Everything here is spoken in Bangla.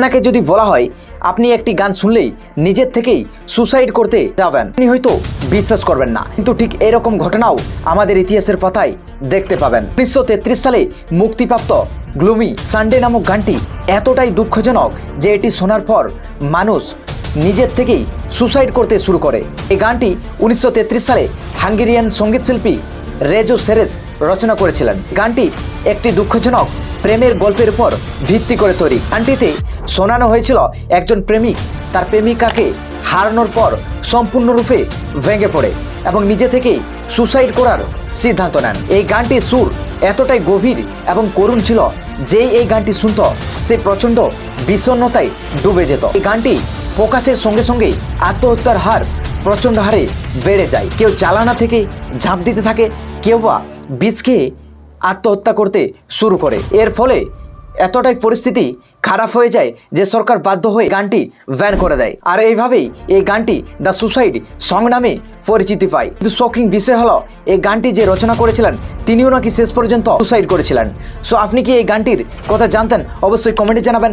আপনাকে যদি বলা হয় আপনি একটি গান শুনলেই নিজের থেকেই সুসাইড করতে যাবেন, আপনি হয়তো বিশ্বাস করবেন না, কিন্তু ঠিক এরকম ঘটনাও আমাদের ইতিহাসের পাতায় দেখতে পাবেন। 1933 সালে মুক্তিপ্রাপ্ত গ্লুমি সানডে নামক গানটি এতটাই দুঃখজনক যে এটি শোনার পর মানুষ নিজের থেকেই সুসাইড করতে শুরু করে। এই গানটি 1933 সালে হাঙ্গেরিয়ান সঙ্গীতশিল্পী রেজো সেরেস রচনা করেছিলেন। গানটি একটি দুঃখজনক প্রেমের গল্পের উপর ভিত্তি করে তৈরি। গানটিতে শোনানো হয়েছিল একজন প্রেমিক তার প্রেমিকাকে হারানোর পর সম্পূর্ণরূপে ভেঙে পড়ে এবং নিজে থেকেই সুসাইড করার সিদ্ধান্ত নেন। এই গানটির সুর এতটাই গভীর এবং করুণ ছিল যে এই গানটি শুনত সে প্রচণ্ড বিষণ্ণতায় ডুবে যেত। এই গানটি প্রকাশের সঙ্গে সঙ্গে আত্মহত্যার হার প্রচণ্ড হারে বেড়ে যায়। কেউ জানালা থেকে ঝাঁপ দিতে থাকে, কেউ বা বিষ খেয়ে আত্মহত্যা করতে শুরু করে। এর ফলে এতটাই পরিস্থিতি খারাপ হয়ে যায় যে সরকার বাধ্য হয়ে গানটি ব্যান করে দেয়। আর এইভাবেই এই গানটি দ্য সুসাইড সং নামে পরিচিতি পায়। কিন্তু শকিং বিষয় হলো এই গানটি যে রচনা করেছিলেন তিনিও নাকি শেষ পর্যন্ত সুসাইড করেছিলেন। সো আপনি কি এই গানটির কথা জানতেন? অবশ্যই কমেন্টে জানাবেন।